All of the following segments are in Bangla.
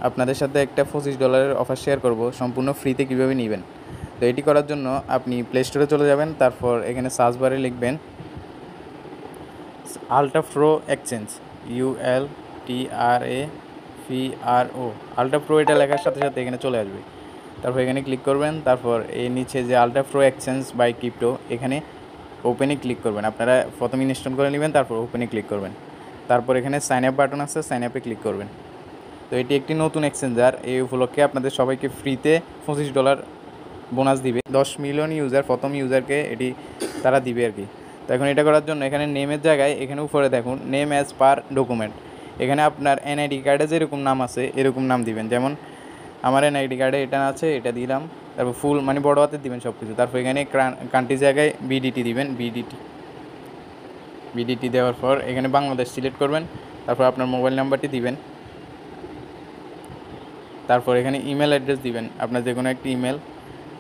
আপনাদের সাথে একটা $25 অফার শেয়ার করব, সম্পূর্ণ ফ্রিতে কীভাবে নেবেন। তো এটি করার জন্য আপনি প্লে স্টোরে চলে যাবেন, তারপর এখানে সার্চ বারে লিখবেন ultra pro exchange, ULTRAPRO, ultra pro এটা লেখার সাথে সাথে এখানে চলে আসবে। তারপর এখানে ক্লিক করবেন, তারপর এই নিচে যে ultra pro exchange by crypto এখানে ওপেনে ক্লিক করবেন। আপনারা প্রথমে ইনস্টল করে নেবেন, তারপর ওপেনে ক্লিক করবেন। তারপর এখানে সাইন আপ বাটন আছে, সাইন আপে ক্লিক করবেন। তো এটি একটি নতুন এক্সচেঞ্জার, এই উপলক্ষে আপনাদের সবাইকে ফ্রিতে $25 বোনাস দিবে। 10 মিলিয়ন ইউজার, প্রথম ইউজারকে এটি তারা দিবে আর কি। তো এখন এটা করার জন্য এখানে নেমের জায়গায় এখানে উপরে দেখুন নেম অ্যাজ পার ডকুমেন্ট, এখানে আপনার এনআইডি কার্ডে যেরকম নাম আছে এরকম নাম দিবেন। যেমন আমার এনআইডি কার্ডে এটা আছে, এটা দিলাম। তারপর ফুল মানে বড় হাতে দিবেন সব কিছু। তারপর এখানে কান্ট্রি জায়গায় বিডিটি দিবেন, বিডিটি দেওয়ার পর এখানে বাংলাদেশ সিলেক্ট করবেন। তারপর আপনার মোবাইল নাম্বারটি দিবেন। তারপর এখানে ইমেল অ্যাড্রেস দিবেন, আপনার যে কোনো একটি ইমেল।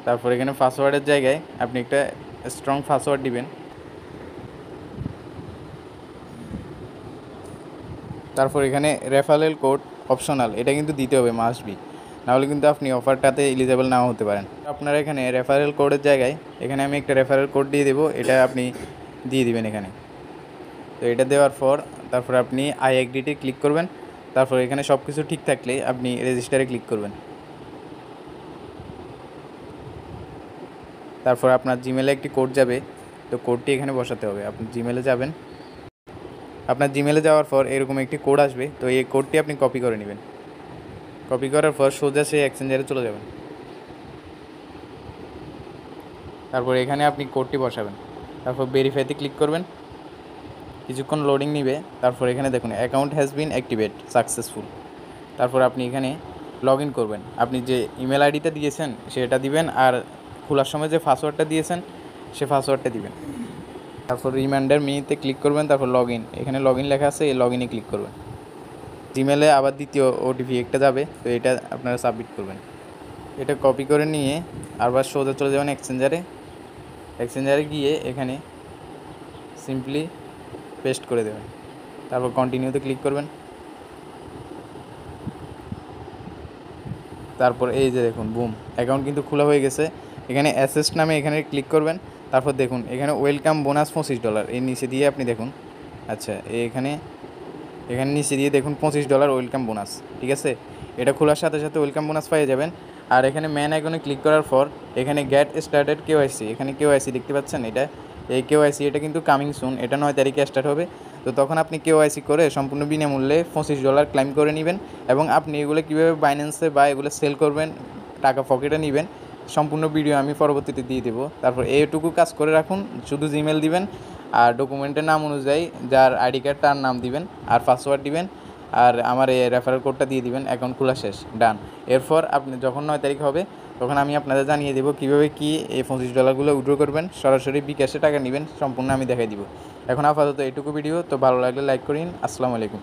তারপর এখানে পাসওয়ার্ডের জায়গায় আপনি একটা স্ট্রং পাসওয়ার্ড দিবেন। তারপর এখানে রেফারেল কোড অপশনাল, এটা কিন্তু দিতে হবে, মাস্ট বি, নাহলে কিন্তু আপনি অফারটাতে এলিজেবল নাও হতে পারেন। আপনারা এখানে রেফারেল কোডের জায়গায় এখানে আমি একটা রেফারেল কোড দিয়ে দেবো, এটা আপনি দিয়ে দিবেন এখানে। তো এটা দেওয়ার পর তারপর আপনি আই এগ্রিতে ক্লিক করবেন। তারপর এখানে সব কিছু ঠিক থাকলে আপনি রেজিস্টারে ক্লিক করবেন। তারপর আপনার জিমেলে একটি কোড যাবে, তো কোডটি এখানে বসাতে হবে। আপনি জিমেলে যাবেন, আপনার জিমেলে যাওয়ার পর এরকম একটি কোড আসবে, তো এই কোডটি আপনি কপি করে নেবেন। কপি করার পর সোজা সেই এক্সচেঞ্জারে চলে যাবেন। তারপর এখানে আপনি কোডটি বসাবেন, তারপর ভেরিফাইতে ক্লিক করবেন। কিছুক্ষণ লোডিং নিবে। তারপর এখানে দেখুন account has been activate successful. তারপর আপনি এখানে লগ ইন করবেন, আপনি যে ইমেল আইডিটা দিয়েছেন সেটা দিবেন, আর খোলার সময় যে পাসওয়ার্ডটা দিয়েছেন সে পাসওয়ার্ডটা দিবেন। তারপর রিমাইন্ডার মিনিতে ক্লিক করবেন, তারপর লগ ইন, এখানে লগ ইন লেখা আছে, এই লগ ইনে ক্লিক করবেন। জিমেলে আবার দ্বিতীয় ওটিপি একটা যাবে, তো এটা আপনারা সাবমিট করবেন। এটা কপি করে নিয়ে আবার সোজা চলে যাবেন এক্সচেঞ্জারে গিয়ে এখানে সিম্পলি পেস্ট করে দেবেন। তারপর কন্টিনিউতে ক্লিক করবেন। তারপর এই যে দেখুন বুম, অ্যাকাউন্ট কিন্তু খোলা হয়ে গেছে। এখানে অ্যাসেস্ট নামে এখানে ক্লিক করবেন। তারপর দেখুন এখানে ওয়েলকাম বোনাস $25, এর নিচে দিয়ে আপনি দেখুন, আচ্ছা এখানে নিচে দিয়ে দেখুন $25 ওয়েলকাম বোনাস, ঠিক আছে। এটা খোলার সাথে সাথে ওয়েলকাম বোনাস পেয়ে যাবেন। আর এখানে ম্যান আইকনে ক্লিক করার পর এখানে গেট স্টার্টেড কেওয়াইসি, এখানে কেওয়াইসি দেখতে পাচ্ছেন, এই কেওয়াইসি এটা কিন্তু কামিং সুন, এটা 9 তারিখে স্টার্ট হবে। তো তখন আপনি কেওয়াইসি করে সম্পূর্ণ বিনামূল্যে $25 ক্লাইম করে নেবেন, এবং আপনি এগুলো কীভাবে বাইন্যান্সে বা এগুলো সেল করবেন, টাকা পকেটে নেবেন, সম্পূর্ণ ভিডিও আমি পরবর্তীতে দিয়ে দেবো। তারপর এইটুকু কাজ করে রাখুন, শুধু জিমেল দিবেন আর ডকুমেন্টের নাম অনুযায়ী যার আইডি কার্ড তার নাম দিবেন আর পাসওয়ার্ড দিবেন, আর আমার এই রেফারেল কোডটা দিয়ে দিবেন, অ্যাকাউন্ট খোলা শেষ, ডান। এরপর আপনি যখন 9 তারিখ হবে তখন আমি আপনাদের জানিয়ে দেবো কীভাবে কি এই $25 উইথড্র করবেন, সরাসরি বিকাশে টাকা নেবেন, সম্পূর্ণ আমি দেখাই দিব। এখন আপাতত এইটুকু ভিডিও, তো ভালো লাগলে লাইক করিন। আসসালামু আলাইকুম।